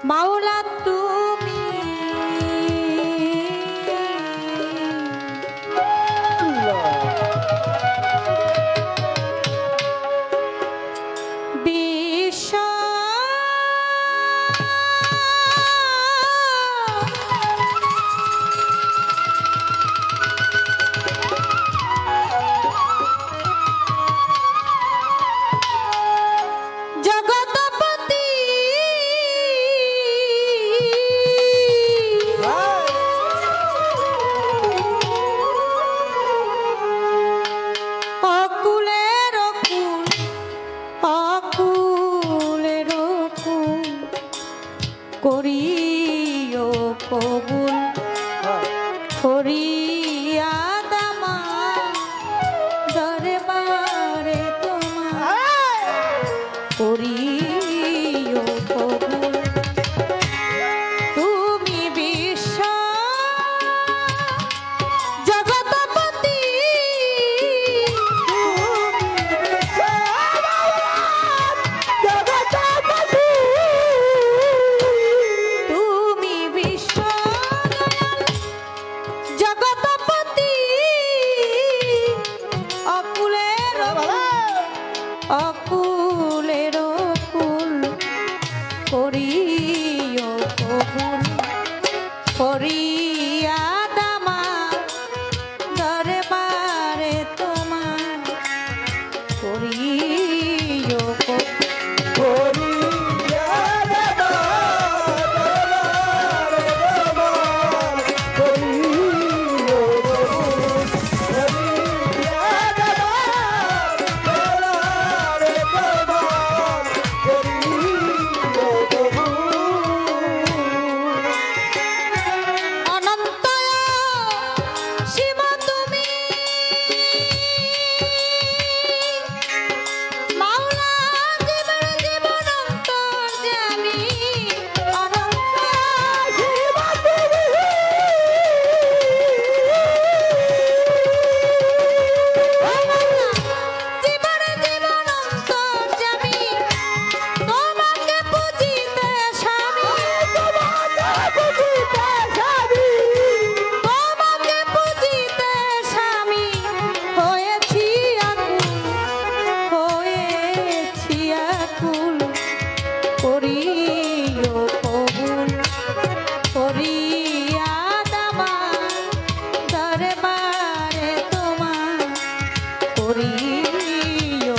মাওলা তুমি বিশ্ব জগৎপতি অকুলের অকুল অকুলের অকুল করিও কবুল করিয়া দামা দরবারে তোমার করিও কবুল তুমি বিশ্ব জগৎপতি তুমি বিশ্ব জগৎপতি অকুলের অকুলের অকুল করিও কবুল করিয়া দামা দরবারে তোমার করিও কবুল অনন্ত শিব তুমি মাওলা জীবন জীবন অন্তর্যামী অনন্ত শিব তুমি জীবন জীবন অন্তর্যামী তোমাকে পুজিতে স্বামী তোমাকে পুজিতে স্বামী হয়েছি আকুল করিও কবুল করিয়া দামা দরবারে তোমার করিও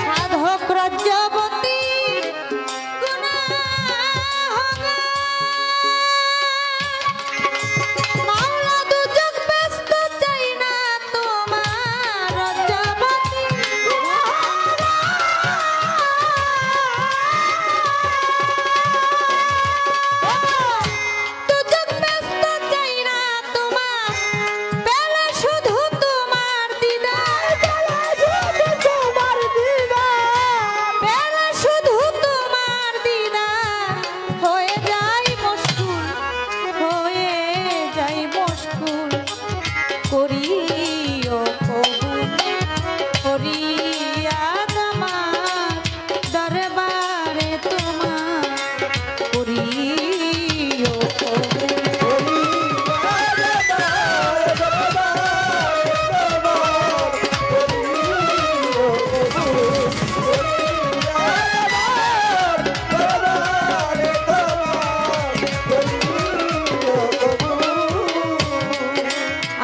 সাধক রাজ্যবতী মাওলা দুজক ব্যস্ত চাই না তোমার রাজ্যবতী দুজক ব্যস্ত চাই না তোমার পেলে শুধু তোমার দিদার পেলে শুধু তোমার দিদার হয়ে যাই মুশকুল করিও কবুল করিয়া দামার দরবারে তোমার করিও কবুল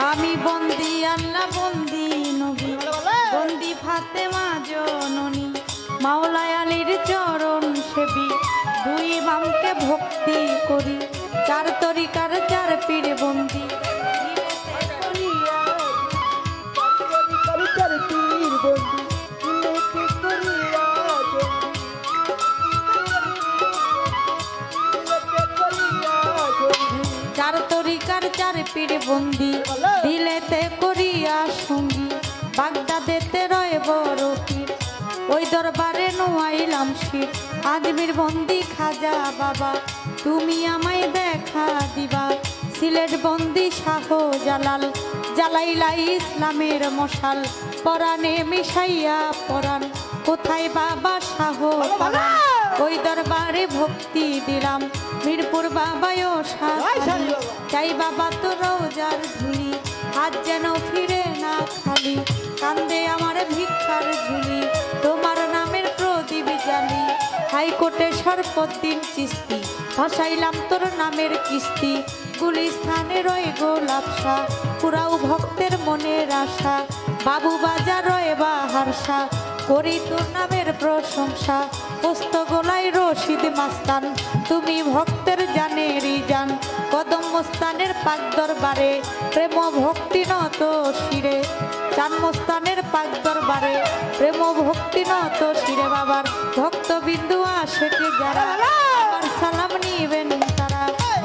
আমি বন্দি আল্লাহ বন্দি নবী বন্দি ফাতেমা জননী মাওলা আলীর চরণ সেবী দুই ইমামকে ভক্তি করি চার তরিকার চার পীর বন্দি চার তরিকার চার পীর বন্দি দিলেতে করিয়া সঙ্গী বাগদাদেতে রয় বড় পীর ওই দরবারে নোয়াইলাম শির আজমির বন্দি খাজা বাবা তুমি আমায় দেখা দিবা সিলেট বন্দি শাহ জালাল জ্বালাইলা ইসলামের মশাল পরাণে মিশাইয়া পরাণ কোথায় বাবা শাহ পরাণ ওই দরবারে ভক্তি দিলাম মিরপুর বাবায়ও সাহায্য চাই বাবা তো রোজার ধুলি হাত যেন ফিরে না খালি কান্দে আমার ভিক্ষার ঝুলি তোমার নামের প্রদীপ জ্বালি হাইকোর্টে সরপদ্দিন চিস্তি ভাসাইলাম তোর নামের কিস্তি গুলিস্থানে রয়ে গোলাপসা পুরাও ভক্তের মনের আশা বাবু বাজার রয়ে বাহারসা করি তোর নামের প্রশংসা পোস্ত গোলায় রশিদ মাস্তান তুমি ভক্তের জানেরই জান কদম মস্তানের পাক দরবারে প্রেম ভক্তি নত শিরে চান মস্তানের পাক দরবারে প্রেম ভক্তি নত শিরে বাবার ভক্তবিন্দু আশেকে যারা আমার সালাম নিবেন তারা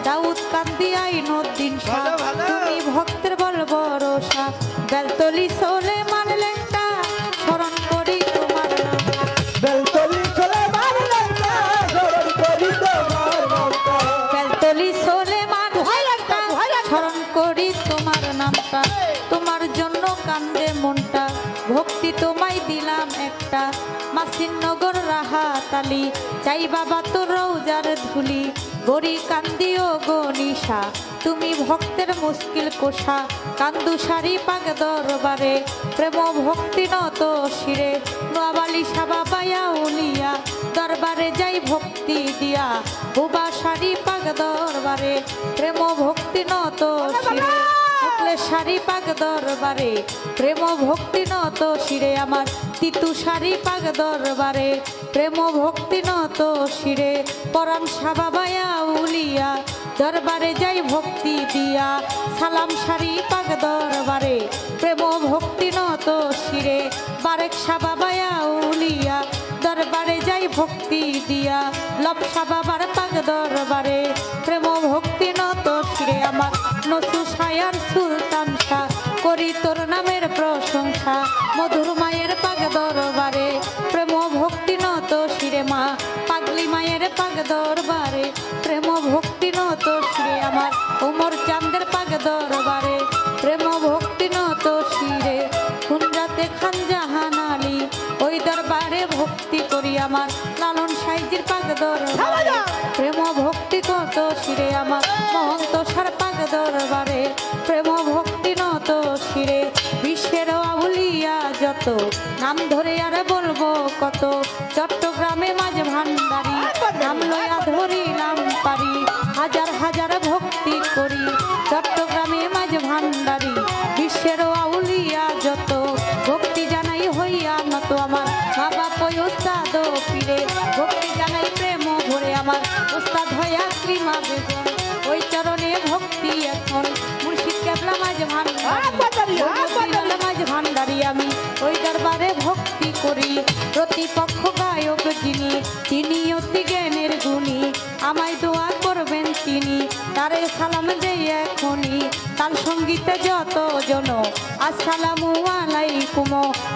দাউদ কান্দি আইনুদ্দিন শাহ তুমি ভক্তের বল ভরসা বেলতলি সোলে মানলেনটা স্মরণ করি তোমার নাম বেলতলি চলে মানলেনটা স্মরণ করি তোমার নামটা বেলতলি সোলে মানলেনটা স্মরণ করি তোমার নামটা তোমার জন্য কান্দে মনটা ভক্তি তোমায় দিলাম একটা মাসিনগর রাহাতালি চাই বাবা তোর রৌজার ধুলি গরি কান্দিও গনিশা তুমি ভক্তের মুশকিল কোষা কান্দু সারি পাগ দরবারে প্রেম ভক্তি নত শিরে নোয়াবালি সাবাবায়া উলিয়া দরবারে যাই ভক্তি দিয়া বুবা সারি পাগ দরবারে প্রেম ভক্তি নত শিরে শাড়ি পাগ দরবারে প্রেম ভক্তি নত শিরে আমার তিতু শাড়ি পাগ দরবারে প্রেম ভক্তি নত শিরে পরাণ সাবাবায়া উলিয়া দরবারে যাই ভক্তি দিয়া সালাম শাড়ি পাগ দরবারে প্রেম ভক্তি নত শিরে বারেক সাবাবায়া উলিয়া দরবারে যাই ভক্তি দিয়া লপসা বাবার পাগ দরবারে প্রেম ভক্তি নত শিরে আমার নতু সায়ার সুলতান শাহ করি তোর নামের প্রশংসা মধুর মায়ের পাগ দরবারে প্রেম ভক্তি নত শিরে মা পাগলি মায়ের পাগ দরবারে প্রেম ভক্তি নত শিরে আমার উমর চাঁদের পাগ দরবারে প্রেম ভক্তি নত শিরে খুনরাতে খান জাহান আলী ওই দরবারে ভক্তি করি আমার লালন সাইজির পাগ দরবারে প্রেম ভক্তি কত শিরে আমার মহন্ত সার পাগ দরবারে প্রেম ভক্তি নত শিরে বিশ্বের আউলিয়া যত নাম ধরে আর বলবো কত চট্টগ্রামে মাঝ ভান্ডারি নাম লয়া ধরিলাম পারি হাজার হাজার ভক্তি করি চট্টগ্রামে মাঝ ভান্ডারি বিশ্বের আউলিয়া যত ভক্তি জানাই হইয়া নত আমার বাবা পয় উস্তাদ পীরে ভক্তি জানাই প্রেম ভরে আমার উস্তাদ হইয়া শ্রীমা বেগম ওই চরণে ভক্তি এখন মুর্শিদ কেবলা মাঝ ভান্ডারি মাঝ ভান্ডারি আমি ওই দরবারে ভক্তি করি প্রতিপক্ষ গায়ক যিনি তিনি অতি জ্ঞানের গুণী আমায় দোয়া করবেন তিনি তারে সালাম দেই এখনই তার সঙ্গীতে যত জন আসসালামু আলাইকুম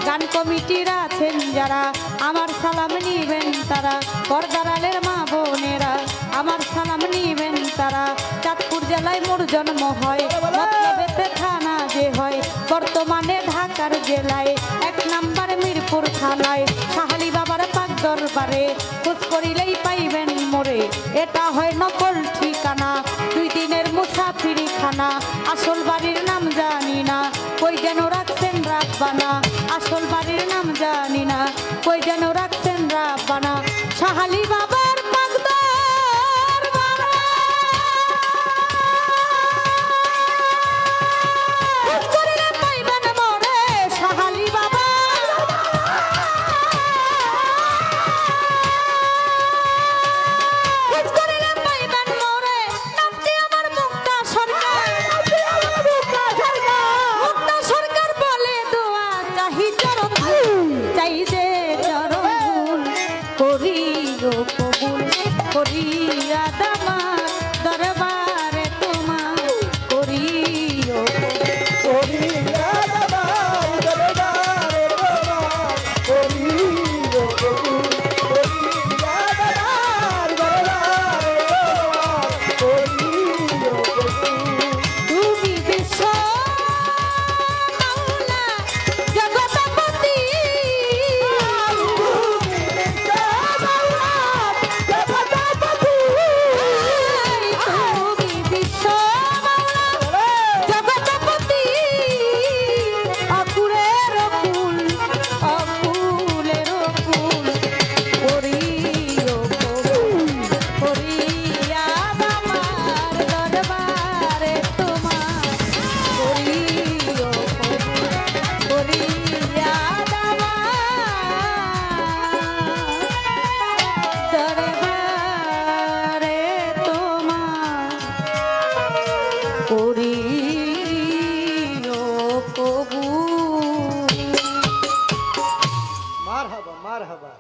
গান কমিটির আছেন যারা আমার সালাম নিবেন তারা পর্দারালের মা বোনেরা আমার সালাম নিবেন তারা চাঁদপুর জেলায় মোর জন্ম হয় মতলবেতে থানা যে হয় বর্তমানে ঢাকার জেলায় 1 নম্বর মিরপুর থানায় সাহালি বাবার পাক দরবারে খোঁজ করিলেই পাইবেন মোরে এটা হয় নকল ঠিকানা 2 দিনের মুসাফিরি খানা আসল বাড়ির নাম জানি না কই যেন রাখছেন রাব্বানা আসল বাড়ির নাম জানি না কই যেন রাখছেন রাব্বানা সাহালি বাবার পাক দরবারে খোঁজ করিলে পাইবেন মোরে সাহালি বাবা খোঁজ করিলে পাইবেন মোরে নামটি আমার মুক্তা সরকার মুক্তা সরকার বলে দোয়া চাহি চরণ চাই যে চরণ করি গো কবুল করিয়া দামার দরবারে তোমার করিও করিয়া দাবার দরবারে তোমার করিও মার হাবা